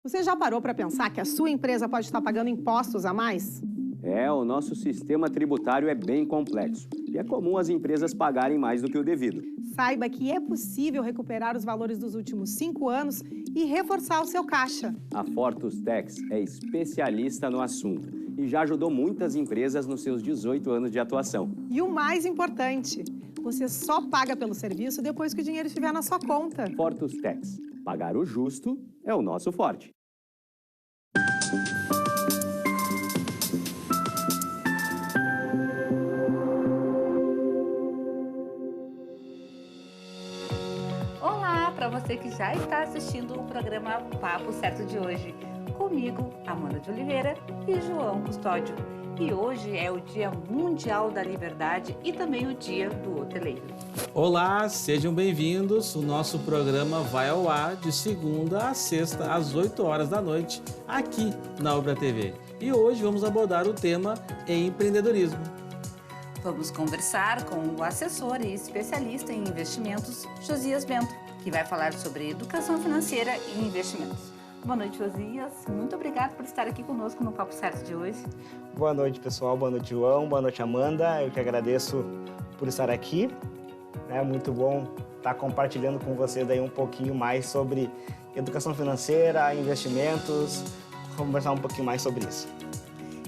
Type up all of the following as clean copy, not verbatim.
Você já parou para pensar que a sua empresa pode estar pagando impostos a mais? O nosso sistema tributário é bem complexo e é comum as empresas pagarem mais do que o devido. Saiba que é possível recuperar os valores dos últimos 5 anos e reforçar o seu caixa. A Fortus Tax é especialista no assunto e já ajudou muitas empresas nos seus 18 anos de atuação. E o mais importante, você só paga pelo serviço depois que o dinheiro estiver na sua conta. Fortus Tax. Pagar o justo é o nosso forte. Olá para você que já está assistindo o programa Papo Certo de hoje. Comigo, Amanda de Oliveira e João Custódio. E hoje é o Dia Mundial da Liberdade e também o Dia do Hoteleiro. Olá, sejam bem-vindos. O nosso programa vai ao ar de segunda a sexta, às 8 horas da noite, aqui na Ubra TV. E hoje vamos abordar o tema empreendedorismo. Vamos conversar com o assessor e especialista em investimentos, Josias Bento, que vai falar sobre educação financeira e investimentos. Boa noite, Josias. Muito obrigada por estar aqui conosco no Papo Certo de hoje. Boa noite, pessoal. Boa noite, João. Boa noite, Amanda. Eu que agradeço por estar aqui. É muito bom estar compartilhando com vocês aí um pouquinho mais sobre educação financeira, investimentos, conversar um pouquinho mais sobre isso.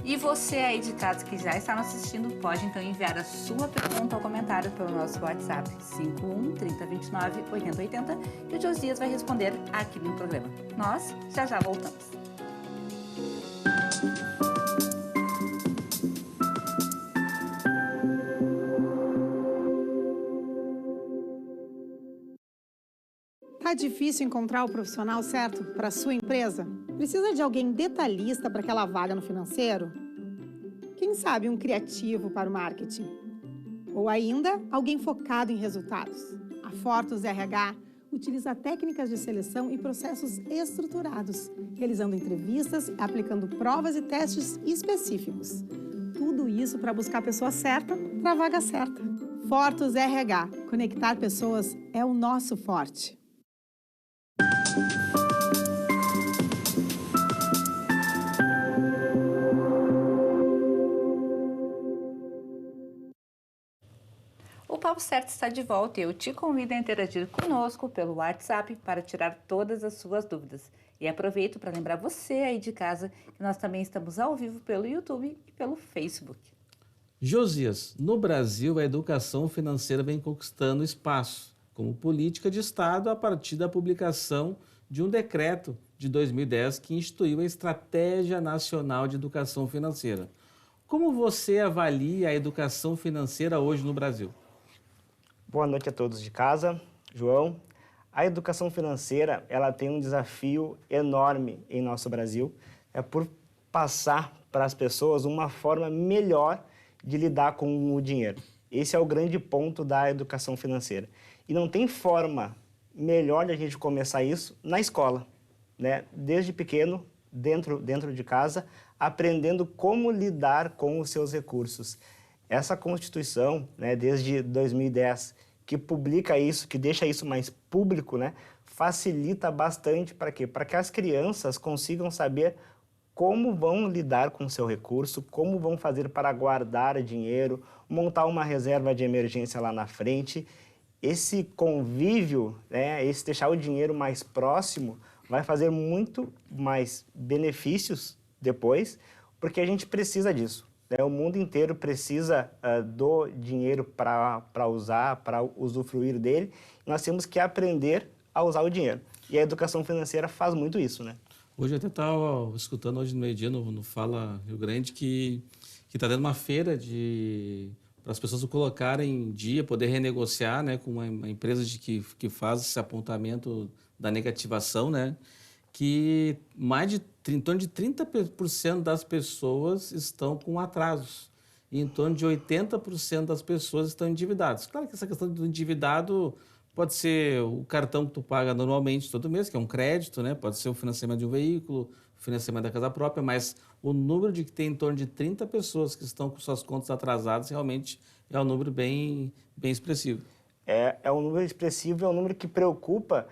E você aí de casa que já está nos assistindo, pode então enviar a sua pergunta ou comentário pelo nosso WhatsApp 51 3029 8080 e o Josias vai responder aqui no programa. Nós já voltamos. Tá difícil encontrar o profissional certo para a sua empresa? Precisa de alguém detalhista para aquela vaga no financeiro? Quem sabe um criativo para o marketing? Ou ainda, alguém focado em resultados? A Fortus RH utiliza técnicas de seleção e processos estruturados, realizando entrevistas, aplicando provas e testes específicos. Tudo isso para buscar a pessoa certa para a vaga certa. Fortus RH. Conectar pessoas é o nosso forte. O Papo Certo está de volta e eu te convido a interagir conosco pelo WhatsApp para tirar todas as suas dúvidas. E aproveito para lembrar você aí de casa que nós também estamos ao vivo pelo YouTube e pelo Facebook. Josias, no Brasil a educação financeira vem conquistando espaço como política de Estado a partir da publicação de um decreto de 2010 que instituiu a Estratégia Nacional de Educação Financeira. Como você avalia a educação financeira hoje no Brasil? Boa noite a todos de casa. João, a educação financeira ela tem um desafio enorme em nosso Brasil, por passar para as pessoas uma forma melhor de lidar com o dinheiro. Esse é o grande ponto da educação financeira. E não tem forma melhor de a gente começar isso na escola, né? Desde pequeno, dentro de casa, aprendendo como lidar com os seus recursos. Essa Constituição, né, desde 2010, que publica isso, que deixa isso mais público, né, facilita bastante para quê? Para que as crianças consigam saber como vão lidar com o seu recurso, como vão fazer para guardar dinheiro, montar uma reserva de emergência lá na frente. Esse convívio, né, esse deixar o dinheiro mais próximo, vai fazer muito mais benefícios depois, porque a gente precisa disso. O mundo inteiro precisa do dinheiro para usar, para usufruir dele. Nós temos que aprender a usar o dinheiro. E a educação financeira faz muito isso, né? Hoje eu até estava escutando hoje no meio-dia no Fala Rio Grande que está dando uma feira para as pessoas colocarem em dia, poder renegociar, né, com uma empresa que faz esse apontamento da negativação, né, que em torno de 30% das pessoas estão com atrasos e em torno de 80% das pessoas estão endividadas. Claro que essa questão do endividado pode ser o cartão que tu paga normalmente todo mês, que é um crédito, né? Pode ser o financiamento de um veículo, o financiamento da casa própria, mas o número de que tem em torno de 30 pessoas que estão com suas contas atrasadas realmente é um número bem expressivo. É um número expressivo, é um número que preocupa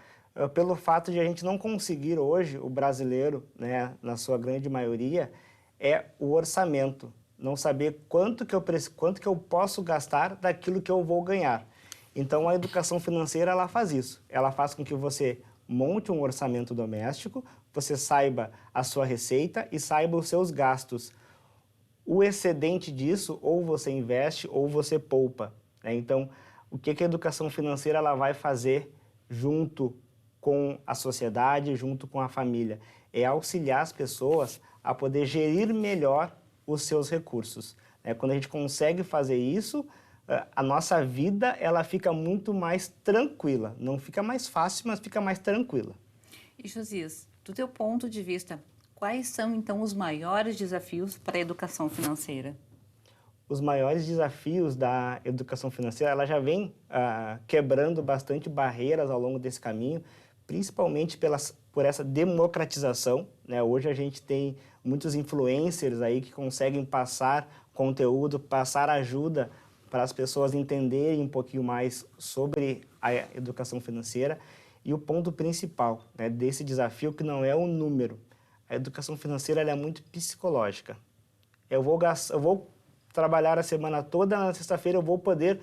pelo fato de a gente não conseguir hoje, o brasileiro, né, na sua grande maioria, é o orçamento. Não saber quanto que eu posso gastar daquilo que eu vou ganhar. Então, a educação financeira, ela faz isso. Ela faz com que você monte um orçamento doméstico, você saiba a sua receita e saiba os seus gastos. O excedente disso, ou você investe ou você poupa, né? Então, o que a educação financeira ela vai fazer junto com a sociedade, junto com a família? É auxiliar as pessoas a poder gerir melhor os seus recursos. Quando a gente consegue fazer isso, a nossa vida ela fica muito mais tranquila. Não fica mais fácil, mas fica mais tranquila. E Josias, do teu ponto de vista, quais são então os maiores desafios para a educação financeira? Os maiores desafios da educação financeira, ela já vem quebrando bastante barreiras ao longo desse caminho, principalmente por essa democratização, né? Hoje a gente tem muitos influencers aí que conseguem passar conteúdo, passar ajuda para as pessoas entenderem um pouquinho mais sobre a educação financeira. E o ponto principal, né, desse desafio, que não é o número. A educação financeira ela é muito psicológica. Eu vou trabalhar a semana toda, na sexta-feira eu vou poder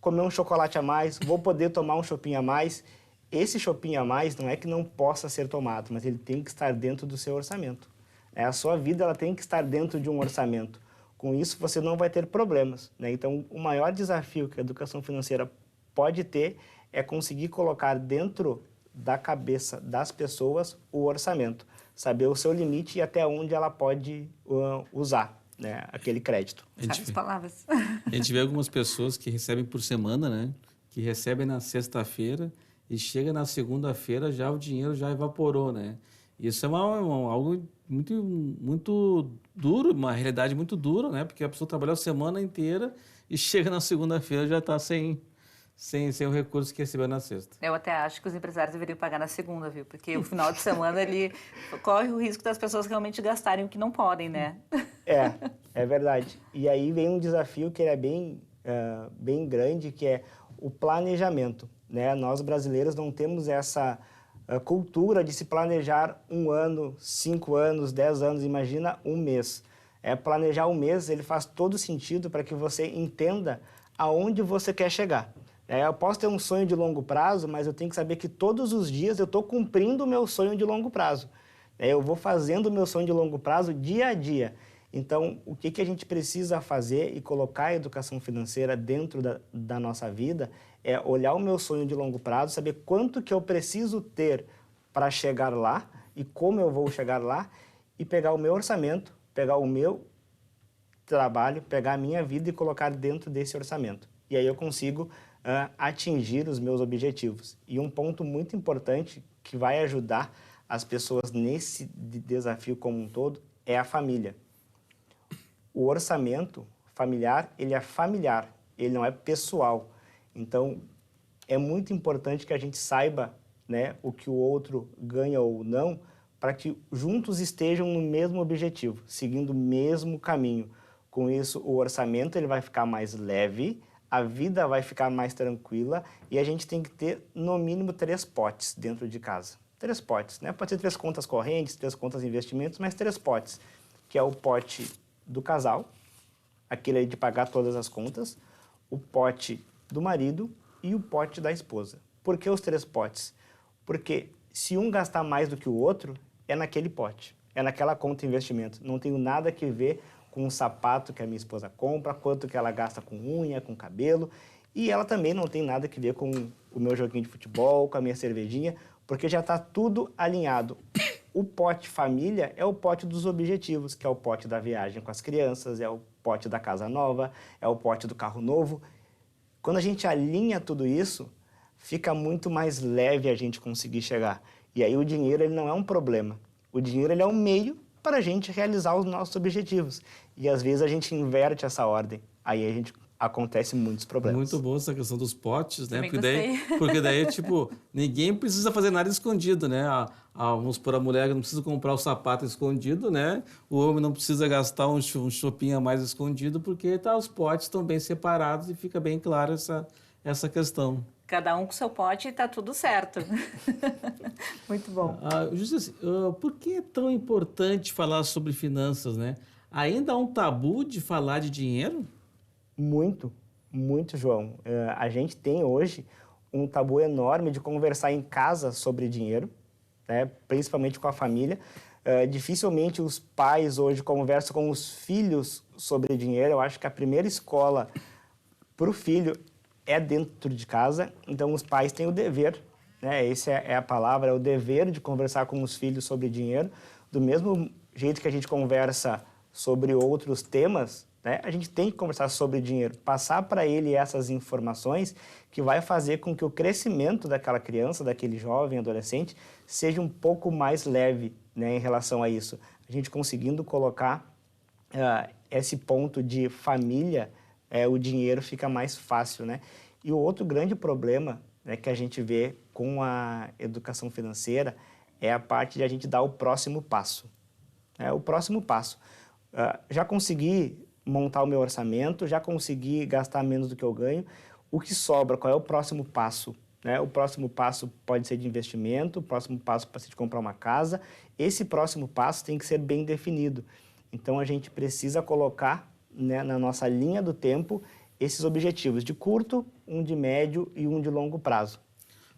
comer um chocolate a mais, vou poder tomar um chopinho a mais. Esse chopinho a mais não é que não possa ser tomado, mas ele tem que estar dentro do seu orçamento. A sua vida ela tem que estar dentro de um orçamento. Com isso, você não vai ter problemas, né? Então, o maior desafio que a educação financeira pode ter é conseguir colocar dentro da cabeça das pessoas o orçamento, saber o seu limite e até onde ela pode usar, né, aquele crédito. Sabe as palavras? A gente vê algumas pessoas que recebem por semana, né? Que recebem na sexta-feira e chega na segunda-feira já o dinheiro já evaporou, né? Isso é algo muito duro, uma realidade muito dura, né? Porque a pessoa trabalhou a semana inteira e chega na segunda-feira já está sem o recurso que recebeu na sexta. Eu até acho que os empresários deveriam pagar na segunda, viu? Porque o final de semana ele corre o risco das pessoas realmente gastarem o que não podem, né? É verdade. E aí vem um desafio que é bem grande, que é o planejamento, né? Nós brasileiros não temos essa cultura de se planejar 1 ano, 5 anos, 10 anos, imagina um mês. Planejar um mês, ele faz todo sentido para que você entenda aonde você quer chegar. Eu posso ter um sonho de longo prazo, mas eu tenho que saber que todos os dias eu estou cumprindo o meu sonho de longo prazo. Eu vou fazendo o meu sonho de longo prazo dia a dia. Então, o que a gente precisa fazer e colocar a educação financeira dentro da nossa vida é olhar o meu sonho de longo prazo, saber quanto que eu preciso ter para chegar lá e como eu vou chegar lá e pegar o meu orçamento, pegar o meu trabalho, pegar a minha vida e colocar dentro desse orçamento. E aí eu consigo atingir os meus objetivos. E um ponto muito importante que vai ajudar as pessoas nesse desafio como um todo é a família. O orçamento familiar, ele é familiar, ele não é pessoal. Então, é muito importante que a gente saiba, né, o que o outro ganha ou não, para que juntos estejam no mesmo objetivo, seguindo o mesmo caminho. Com isso, o orçamento ele vai ficar mais leve, a vida vai ficar mais tranquila e a gente tem que ter, no mínimo, 3 potes dentro de casa. 3 potes, né? Pode ser 3 contas correntes, 3 contas de investimentos, mas 3 potes, que é o pote do casal, aquele aí de pagar todas as contas, o pote do marido e o pote da esposa. Por que os 3 potes? Porque se um gastar mais do que o outro, é naquele pote, é naquela conta de investimento. Não tenho nada que ver com o sapato que a minha esposa compra, quanto que ela gasta com unha, com cabelo, e ela também não tem nada que ver com o meu joguinho de futebol, com a minha cervejinha, porque já está tudo alinhado. O pote família é o pote dos objetivos, que é o pote da viagem com as crianças, é o pote da casa nova, é o pote do carro novo. Quando a gente alinha tudo isso, fica muito mais leve a gente conseguir chegar. E aí o dinheiro ele não é um problema. O dinheiro ele é um meio para a gente realizar os nossos objetivos. E às vezes a gente inverte essa ordem. Aí a gente acontece muitos problemas. Muito bom essa questão dos potes, né? Também Porque daí, tipo, ninguém precisa fazer nada escondido, né? Vamos supor, a mulher não precisa comprar o sapato escondido, né? O homem não precisa gastar um shopping a mais escondido, porque os potes estão bem separados e fica bem claro essa questão. Cada um com seu pote e tá tudo certo. Muito bom. Justo assim, por que é tão importante falar sobre finanças, né? Ainda há um tabu de falar de dinheiro? Muito, muito, João. A gente tem hoje um tabu enorme de conversar em casa sobre dinheiro, né? Principalmente com a família. Dificilmente os pais hoje conversam com os filhos sobre dinheiro. Eu acho que a primeira escola para o filho é dentro de casa, então os pais têm o dever, né? Essa é a palavra, é o dever de conversar com os filhos sobre dinheiro, do mesmo jeito que a gente conversa sobre outros temas, né? A gente tem que conversar sobre dinheiro, passar para ele essas informações que vai fazer com que o crescimento daquela criança, daquele jovem, adolescente, seja um pouco mais leve, né, em relação a isso. A gente conseguindo colocar esse ponto de família, o dinheiro fica mais fácil, né? E o outro grande problema, né, que a gente vê com a educação financeira é a parte de a gente dar o próximo passo. O próximo passo. Já consegui montar o meu orçamento, já consegui gastar menos do que eu ganho. O que sobra? Qual é o próximo passo? O próximo passo pode ser de investimento, o próximo passo pode ser de comprar uma casa. Esse próximo passo tem que ser bem definido. Então, a gente precisa colocar, né, na nossa linha do tempo esses objetivos de curto, um de médio e um de longo prazo.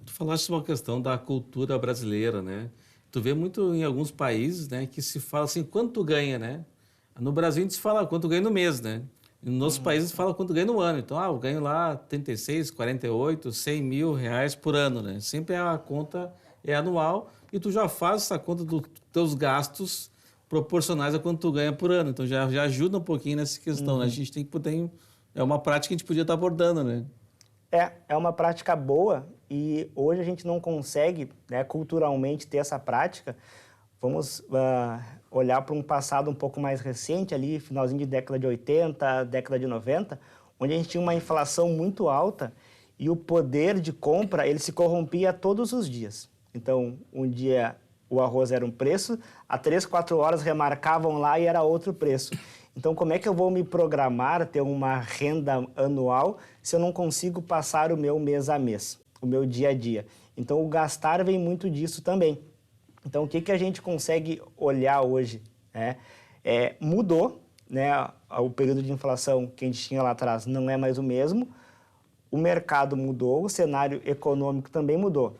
Tu falaste uma questão da cultura brasileira, né? Tu vê muito em alguns países, né, que se fala assim, quanto tu ganha, né? No Brasil a gente se fala quanto ganha no mês, né? E nos nossos países fala quanto ganha no ano. Então, eu ganho lá 36, 48, 100 mil reais por ano, né? Sempre a conta é anual e tu já faz essa conta dos teus gastos proporcionais a quanto tu ganha por ano. Então, já ajuda um pouquinho nessa questão, né? A gente tem que poder... É uma prática que a gente podia estar abordando, né? É uma prática boa e hoje a gente não consegue, né, culturalmente ter essa prática. Vamos olhar para um passado um pouco mais recente, ali, finalzinho de década de 80, década de 90, onde a gente tinha uma inflação muito alta e o poder de compra ele se corrompia todos os dias. Então, um dia o arroz era um preço, a 3, 4 horas remarcavam lá e era outro preço. Então, como é que eu vou me programar, ter uma renda anual, se eu não consigo passar o meu mês a mês, o meu dia a dia? Então, o gastar vem muito disso também. Então, o que a gente consegue olhar hoje? Mudou, né? O período de inflação que a gente tinha lá atrás não é mais o mesmo, o mercado mudou, o cenário econômico também mudou.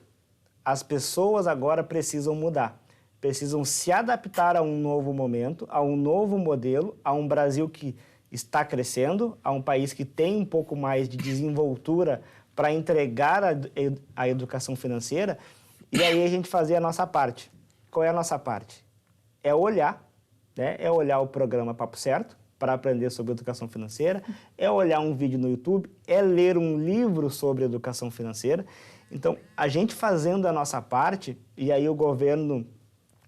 As pessoas agora precisam mudar. Precisam se adaptar a um novo momento, a um novo modelo, a um Brasil que está crescendo, a um país que tem um pouco mais de desenvoltura para entregar a educação financeira, e aí a gente fazer a nossa parte. Qual é a nossa parte? É olhar, né? É olhar o programa Papo Certo para aprender sobre educação financeira, é olhar um vídeo no YouTube, é ler um livro sobre educação financeira. Então, a gente fazendo a nossa parte, e aí o governo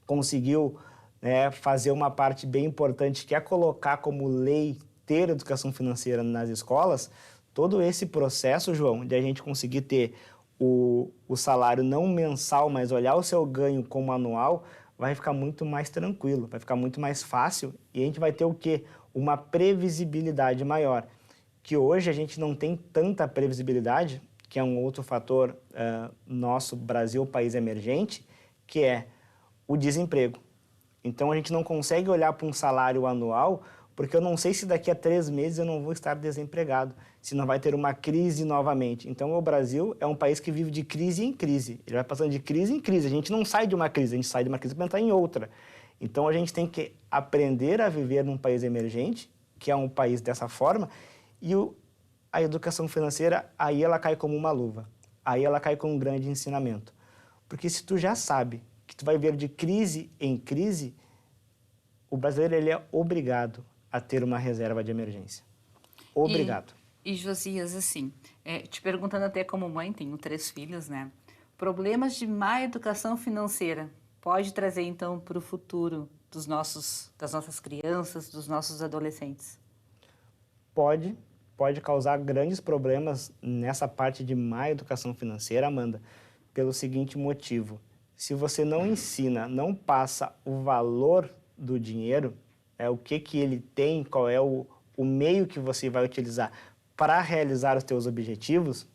conseguiu, né, fazer uma parte bem importante, que é colocar como lei ter educação financeira nas escolas, todo esse processo, João, de a gente conseguir ter o salário não mensal, mas olhar o seu ganho como anual, vai ficar muito mais tranquilo, vai ficar muito mais fácil e a gente vai ter o quê? Uma previsibilidade maior, que hoje a gente não tem tanta previsibilidade, que é um outro fator nosso, Brasil, país emergente, que é o desemprego. Então, a gente não consegue olhar para um salário anual, porque eu não sei se daqui a 3 meses eu não vou estar desempregado, se não vai ter uma crise novamente. Então, o Brasil é um país que vive de crise em crise. Ele vai passando de crise em crise. A gente não sai de uma crise, a gente sai de uma crise para entrar em outra. Então, a gente tem que aprender a viver num país emergente, que é um país dessa forma, e a educação financeira, aí ela cai como uma luva. Aí ela cai com um grande ensinamento. Porque se tu já sabe que tu vai ver de crise em crise, o brasileiro ele é obrigado a ter uma reserva de emergência. Obrigado. E Josias, assim, te perguntando até como mãe, tenho 3 filhos, né? Problemas de má educação financeira pode trazer, então, para o futuro das nossas crianças, dos nossos adolescentes? Pode causar grandes problemas nessa parte de má educação financeira, Amanda, pelo seguinte motivo. Se você não ensina, não passa o valor do dinheiro, o que ele tem, qual é o meio que você vai utilizar para realizar os teus objetivos,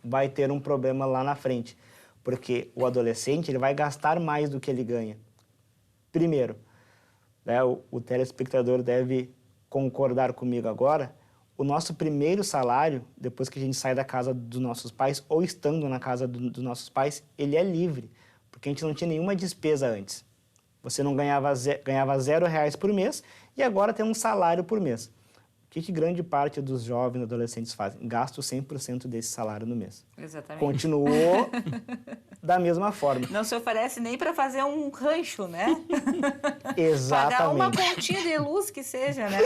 vai ter um problema lá na frente, porque o adolescente ele vai gastar mais do que ele ganha. Primeiro, né, o telespectador deve concordar comigo agora, o nosso primeiro salário, depois que a gente sai da casa dos nossos pais, ou estando na casa dos nossos pais, ele é livre, porque a gente não tinha nenhuma despesa antes. Você não ganhava R$0 por mês e agora tem um salário por mês. O que grande parte dos jovens e adolescentes fazem? Gastam 100% desse salário no mês. Exatamente. Continuou da mesma forma. Não se oferece nem para fazer um rancho, né? Exatamente. Pagar uma continha de luz que seja, né?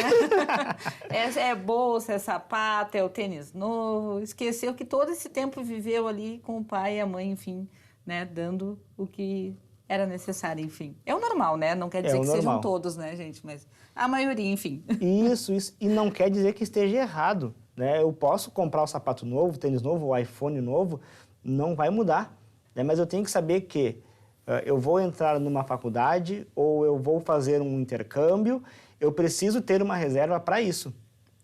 É bolsa, é sapato, é o tênis novo. Esqueceu que todo esse tempo viveu ali com o pai e a mãe, enfim, né? Dando o que era necessário, enfim. É o normal, né? Não quer dizer que sejam todos, né, gente? Mas a maioria, enfim. Isso. E não quer dizer que esteja errado, né? Eu posso comprar o sapato novo, tênis novo, o iPhone novo, não vai mudar, né? Mas eu tenho que saber que eu vou entrar numa faculdade ou eu vou fazer um intercâmbio, eu preciso ter uma reserva para isso,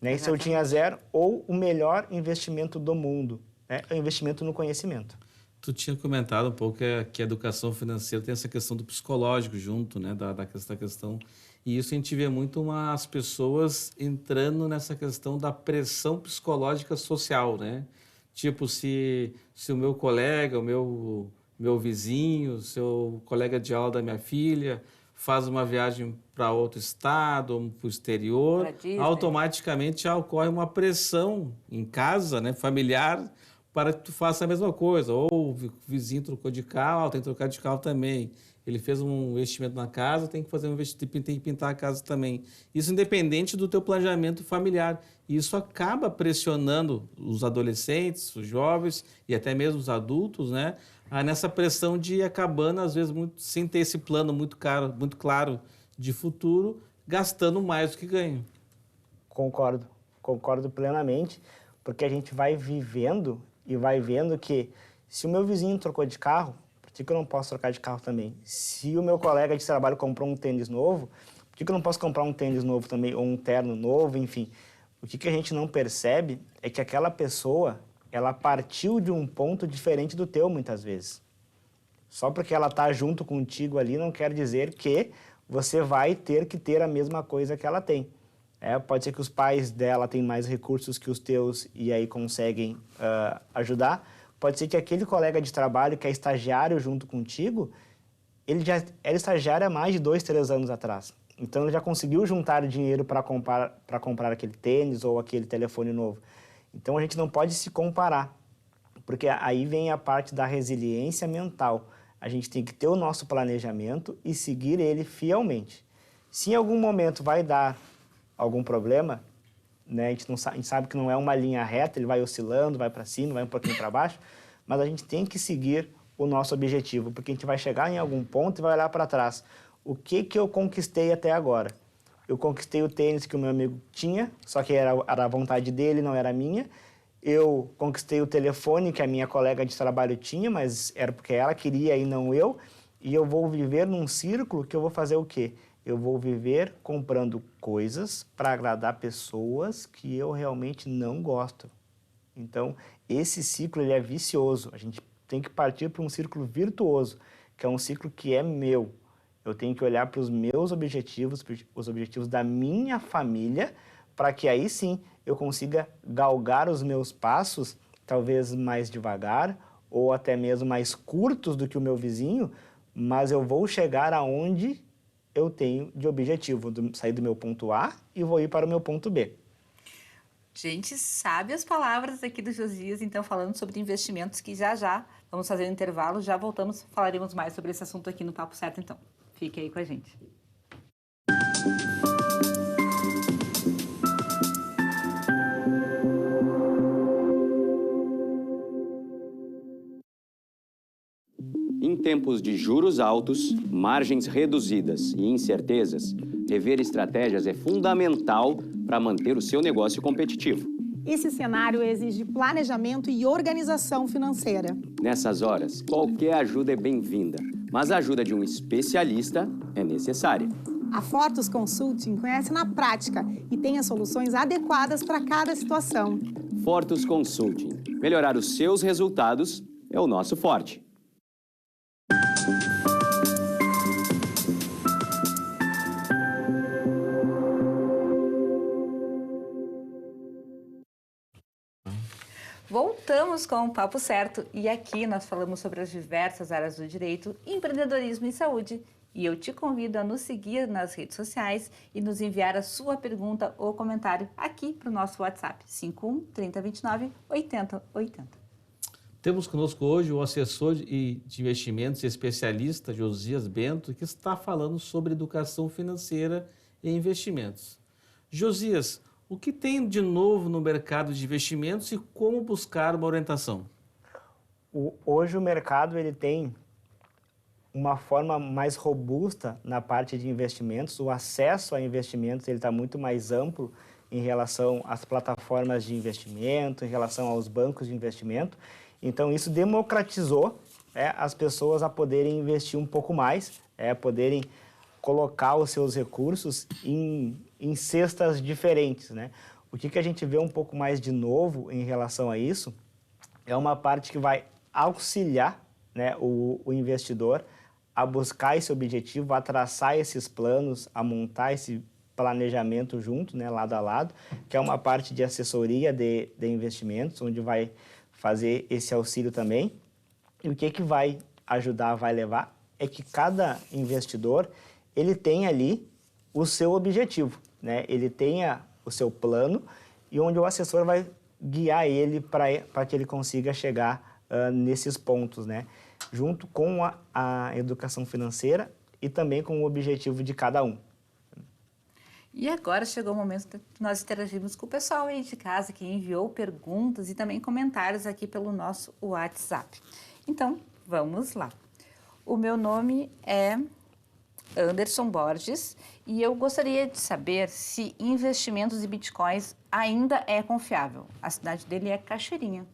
né? E se eu tinha zero, ou o melhor investimento do mundo, né? É o investimento no conhecimento. Tu tinha comentado um pouco que a educação financeira tem essa questão do psicológico junto, né, da questão. E isso a gente vê muito as pessoas entrando nessa questão da pressão psicológica social, né? Tipo, se o meu colega, o meu vizinho, o seu colega de aula da minha filha faz uma viagem para outro estado ou para o exterior, automaticamente já ocorre uma pressão em casa, né, familiar, para que tu faça a mesma coisa. Ou o vizinho trocou de carro, tem que trocar de carro também. Ele fez um investimento na casa, tem que fazer um investimento, tem que pintar a casa também. Isso independente do teu planejamento familiar. E isso acaba pressionando os adolescentes, os jovens e até mesmo os adultos, né? Nessa pressão de ir acabando, às vezes, sem ter esse plano muito claro de futuro, gastando mais do que ganha. Concordo plenamente, porque a gente vai vivendo e vai vendo que se o meu vizinho trocou de carro, por que eu não posso trocar de carro também? Se o meu colega de trabalho comprou um tênis novo, por que eu não posso comprar um tênis novo também, ou um terno novo, enfim? O que a gente não percebe é que aquela pessoa, ela partiu de um ponto diferente do teu, muitas vezes. Só porque ela está junto contigo ali, não quer dizer que você vai ter que ter a mesma coisa que ela tem. Pode ser que os pais dela tenham mais recursos que os teus e aí conseguem ajudar. Pode ser que aquele colega de trabalho que é estagiário junto contigo, ele já era estagiário há mais de 2, 3 anos atrás. Então, ele já conseguiu juntar dinheiro para comprar aquele tênis ou aquele telefone novo. Então, a gente não pode se comparar, porque aí vem a parte da resiliência mental. A gente tem que ter o nosso planejamento e seguir ele fielmente. Se em algum momento vai dar algum problema, né? A gente sabe que não é uma linha reta, ele vai oscilando, vai para cima, vai um pouquinho para baixo, mas a gente tem que seguir o nosso objetivo, porque a gente vai chegar em algum ponto e vai olhar para trás. O que eu conquistei até agora? Eu conquistei o tênis que o meu amigo tinha, só que era a vontade dele, não era minha. Eu conquistei o telefone que a minha colega de trabalho tinha, mas era porque ela queria e não eu. E eu vou viver num círculo que eu vou fazer o quê? Eu vou viver comprando coisas para agradar pessoas que eu realmente não gosto. Então, esse ciclo ele é vicioso. A gente tem que partir para um círculo virtuoso, que é um ciclo que é meu. Eu tenho que olhar para os meus objetivos, os objetivos da minha família, para que aí sim eu consiga galgar os meus passos, talvez mais devagar, ou até mesmo mais curtos do que o meu vizinho, mas eu vou chegar aonde eu tenho de objetivo, sair do meu ponto A e vou ir para o meu ponto B. Gente, sabe as palavras aqui do Josias, então, falando sobre investimentos, que já vamos fazer um intervalo, já voltamos, falaremos mais sobre esse assunto aqui no Papo Certo, então. Fique aí com a gente. Em tempos de juros altos, margens reduzidas e incertezas, rever estratégias é fundamental para manter o seu negócio competitivo. Esse cenário exige planejamento e organização financeira. Nessas horas, qualquer ajuda é bem-vinda, mas a ajuda de um especialista é necessária. A Fortus Consulting conhece na prática e tem as soluções adequadas para cada situação. Fortus Consulting, Melhorar os seus resultados é o nosso forte. Voltamos com o Papo Certo e aqui nós falamos sobre as diversas áreas do direito, empreendedorismo e saúde. E eu te convido a nos seguir nas redes sociais e nos enviar a sua pergunta ou comentário aqui para o nosso WhatsApp, 51 3029 8080. Temos conosco hoje o assessor de investimentos e especialista Josias Bento, que está falando sobre educação financeira e investimentos. Josias, o que tem de novo no mercado de investimentos e como buscar uma orientação? Hoje o mercado ele tem uma forma mais robusta na parte de investimentos. O acesso a investimentos ele está muito mais amplo em relação às plataformas de investimento, em relação aos bancos de investimento. Então, isso democratizou as pessoas a poderem investir um pouco mais, poderem colocar os seus recursos em cestas diferentes, né? O que a gente vê um pouco mais de novo em relação a isso é uma parte que vai auxiliar, né, o investidor a buscar esse objetivo, a traçar esses planos, a montar esse planejamento junto, né, lado a lado, que é uma parte de assessoria de investimentos, onde vai fazer esse auxílio também. E o que vai ajudar, vai levar, é que cada investidor ele tem ali o seu objetivo, né? Ele tenha o seu plano e onde o assessor vai guiar ele para que ele consiga chegar nesses pontos, né? Junto com a educação financeira e também com o objetivo de cada um. E agora chegou o momento que nós interagimos com o pessoal aí de casa que enviou perguntas e também comentários aqui pelo nosso WhatsApp. Então, vamos lá. O meu nome é Anderson Borges e eu gostaria de saber se investimentos em bitcoins ainda é confiável. A cidade dele é Cachoeirinha.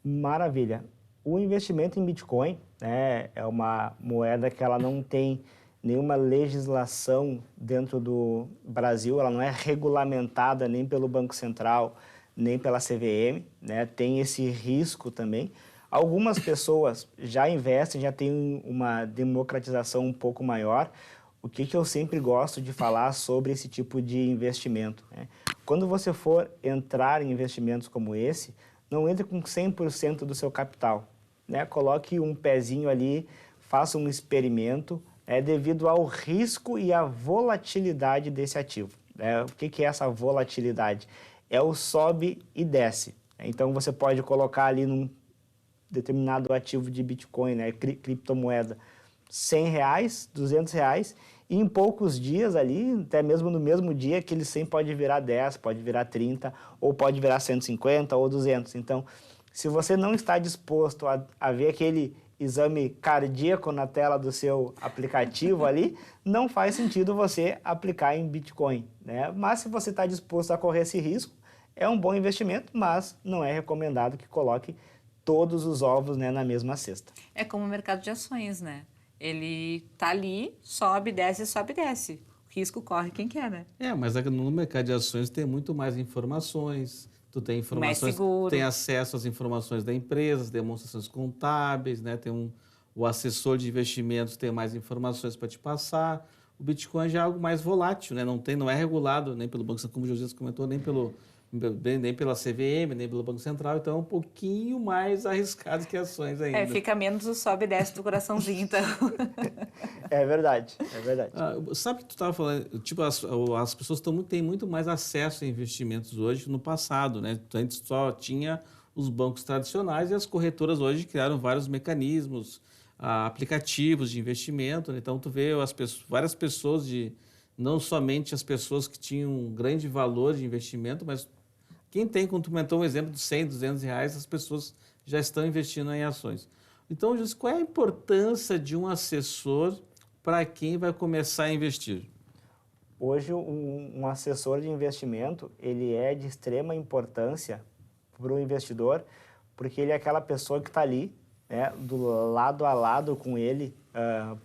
Maravilha. O investimento em Bitcoin, né, é uma moeda que ela não tem nenhuma legislação dentro do Brasil, ela não é regulamentada nem pelo Banco Central, nem pela CVM, né, tem esse risco também. Algumas pessoas já investem, já tem uma democratização um pouco maior. O que eu sempre gosto de falar sobre esse tipo de investimento, né? Quando você for entrar em investimentos como esse, não entre com 100% do seu capital, né? Coloque um pezinho ali, faça um experimento, devido ao risco e à volatilidade desse ativo. O que é essa volatilidade? É o sobe e desce. Então, você pode colocar ali num determinado ativo de Bitcoin, né, criptomoeda, R$100, R$200, e em poucos dias ali, até mesmo no mesmo dia, aquele 100 pode virar 10, pode virar 30, ou pode virar 150 ou 200. Então, se você não está disposto a ver aquele exame cardíaco na tela do seu aplicativo ali, não faz sentido você aplicar em Bitcoin, né? Mas se você está disposto a correr esse risco, é um bom investimento, mas não é recomendado que coloque todos os ovos, né, na mesma cesta. É como o mercado de ações, né? Ele tá ali, sobe, desce, sobe, desce. O risco corre quem quer, né? Mas no mercado de ações tem muito mais informações. Tu tem informações, mais seguro. Tem acesso às informações da empresa, demonstrações contábeis, né? O assessor de investimentos tem mais informações para te passar. O Bitcoin já é algo mais volátil, né? Não é regulado nem pelo Banco Central, como o José comentou, nem pela CVM, nem pelo Banco Central, então é um pouquinho mais arriscado que ações ainda. Fica menos o sobe e desce do coraçãozinho, então. É verdade. Sabe que tu estava falando, tipo, as pessoas têm muito mais acesso a investimentos hoje que no passado, né? Antes só tinha os bancos tradicionais e as corretoras hoje criaram vários mecanismos, aplicativos de investimento, né? Então tu vê várias pessoas, não somente as pessoas que tinham um grande valor de investimento, mas quem tem, como tu comentou, um exemplo de 100, 200 reais, as pessoas já estão investindo em ações. Então, Júlio, qual é a importância de um assessor para quem vai começar a investir? Hoje, um assessor de investimento, ele é de extrema importância para o investidor, porque ele é aquela pessoa que está ali, né, do lado a lado com ele,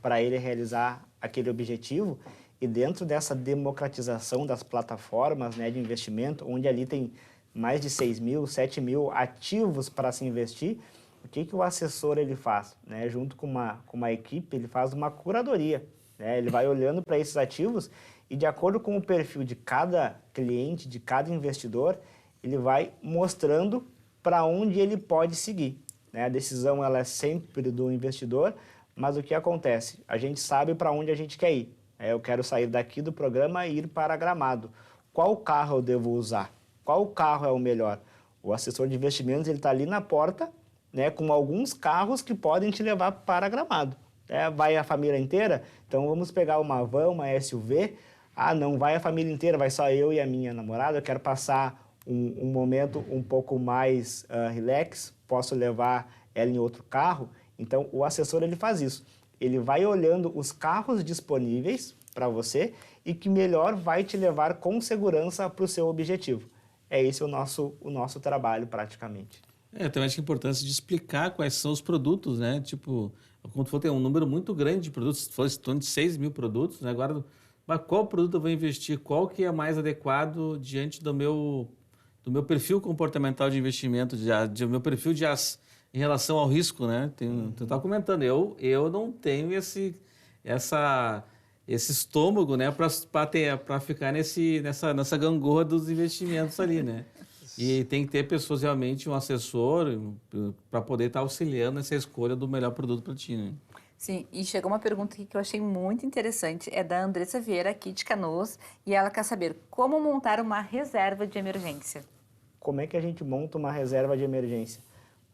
para ele realizar aquele objetivo. E dentro dessa democratização das plataformas, né, de investimento, onde ali tem mais de 6 mil, 7 mil ativos para se investir, o que o assessor ele faz? Né? Junto com uma equipe, ele faz uma curadoria. Né? Ele vai olhando para esses ativos e, de acordo com o perfil de cada cliente, de cada investidor, ele vai mostrando para onde ele pode seguir. Né? A decisão ela é sempre do investidor, mas o que acontece? A gente sabe para onde a gente quer ir. Eu quero sair daqui do programa e ir para Gramado. Qual carro eu devo usar? Qual carro é o melhor? O assessor de investimentos ele está ali na porta, né, com alguns carros que podem te levar para Gramado. Vai a família inteira? Então vamos pegar uma van, uma SUV. Ah, não vai a família inteira, vai só eu e a minha namorada. Eu quero passar um momento um pouco mais relax, posso levar ela em outro carro. Então o assessor ele faz isso. Ele vai olhando os carros disponíveis para você e que melhor vai te levar com segurança para o seu objetivo. É esse o nosso trabalho, praticamente. Também acho que é importante de explicar quais são os produtos, né? Tipo, como tu falou, tem um número muito grande de produtos, foi em torno de 6 mil produtos, né? Agora, mas qual produto eu vou investir? Qual que é mais adequado diante do meu perfil comportamental de investimento, do meu perfil em relação ao risco, né? Tu estava comentando, eu não tenho esse estômago, né, para ficar nessa gangorra dos investimentos ali, né? E tem que ter pessoas realmente, um assessor, para poder estar auxiliando nessa escolha do melhor produto para ti, né? Sim, e chegou uma pergunta aqui que eu achei muito interessante, é da Andressa Vieira, aqui de Canoas, e ela quer saber como montar uma reserva de emergência. Como é que a gente monta uma reserva de emergência?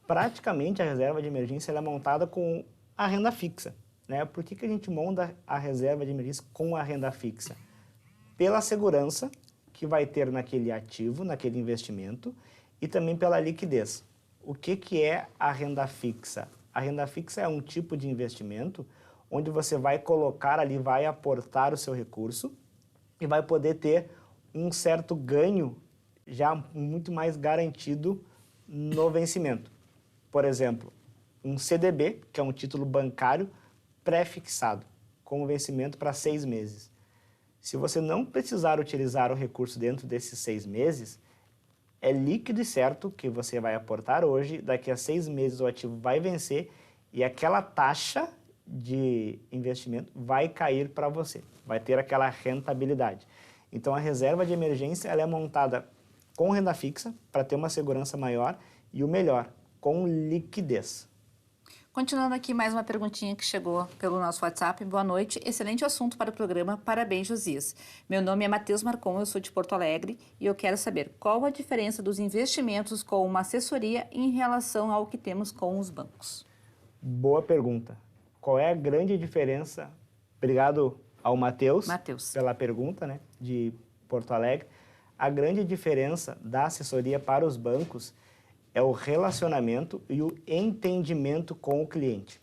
Praticamente a reserva de emergência ela é montada com a renda fixa. Né? Por que a gente monta a reserva de emergência com a renda fixa? Pela segurança que vai ter naquele ativo, naquele investimento, e também pela liquidez. O que é a renda fixa? A renda fixa é um tipo de investimento onde você vai colocar ali, vai aportar o seu recurso e vai poder ter um certo ganho já muito mais garantido no vencimento. Por exemplo, um CDB, que é um título bancário pré-fixado, com vencimento para 6 meses. Se você não precisar utilizar o recurso dentro desses 6 meses, é líquido e certo que você vai aportar hoje, daqui a 6 meses o ativo vai vencer e aquela taxa de investimento vai cair para você, vai ter aquela rentabilidade. Então a reserva de emergência ela é montada com renda fixa para ter uma segurança maior e o melhor, com liquidez. Continuando aqui, mais uma perguntinha que chegou pelo nosso WhatsApp. Boa noite, excelente assunto para o programa, parabéns, Josias. Meu nome é Matheus Marcon, eu sou de Porto Alegre e eu quero saber qual a diferença dos investimentos com uma assessoria em relação ao que temos com os bancos. Boa pergunta. Qual é a grande diferença? Obrigado ao Matheus pela pergunta, né, de Porto Alegre. A grande diferença da assessoria para os bancos é o relacionamento e o entendimento com o cliente.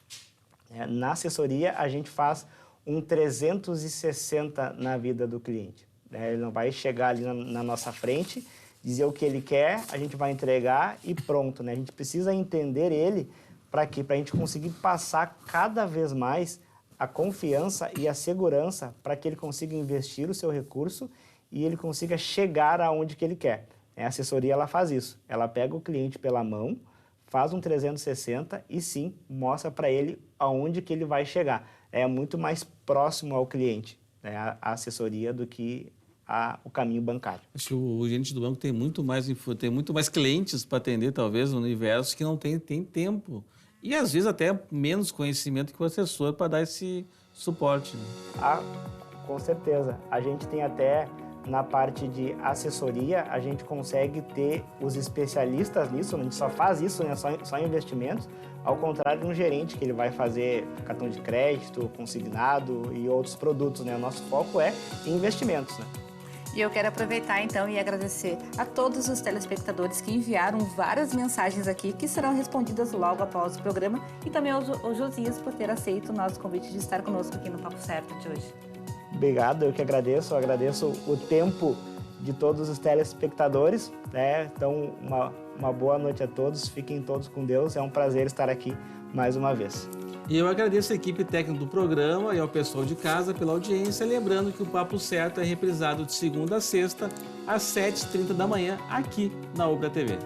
Na assessoria, a gente faz um 360 na vida do cliente. Ele não vai chegar ali na nossa frente, dizer o que ele quer, a gente vai entregar e pronto. A gente precisa entender ele para quê? Para a gente conseguir passar cada vez mais a confiança e a segurança para que ele consiga investir o seu recurso e ele consiga chegar aonde que ele quer. A assessoria ela faz isso, ela pega o cliente pela mão, faz um 360 e sim, mostra para ele aonde que ele vai chegar. É muito mais próximo ao cliente, né, a assessoria do que o caminho bancário. Acho que o gerente do banco tem muito mais clientes para atender, talvez, no universo que não tem tempo. E às vezes até menos conhecimento que o assessor para dar esse suporte. Né? Com certeza. A gente tem até na parte de assessoria, a gente consegue ter os especialistas nisso, a gente só faz isso, né, só investimentos, ao contrário de um gerente que ele vai fazer cartão de crédito, consignado e outros produtos. Né? O nosso foco é em investimentos. Né? E eu quero aproveitar então e agradecer a todos os telespectadores que enviaram várias mensagens aqui que serão respondidas logo após o programa e também ao Josias por ter aceito o nosso convite de estar conosco aqui no Papo Certo de hoje. Obrigado, eu que agradeço o tempo de todos os telespectadores, né? Então, uma boa noite a todos, fiquem todos com Deus, é um prazer estar aqui mais uma vez. E eu agradeço a equipe técnica do programa e ao pessoal de casa pela audiência, lembrando que o Papo Certo é reprisado de segunda a sexta, às 7h30 da manhã, aqui na Ubra TV.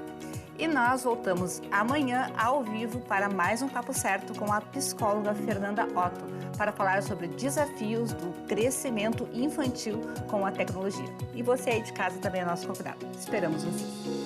E nós voltamos amanhã ao vivo para mais um Papo Certo com a psicóloga Fernanda Otto, para falar sobre desafios do crescimento infantil com a tecnologia. E você aí de casa também é nosso convidado. Esperamos você.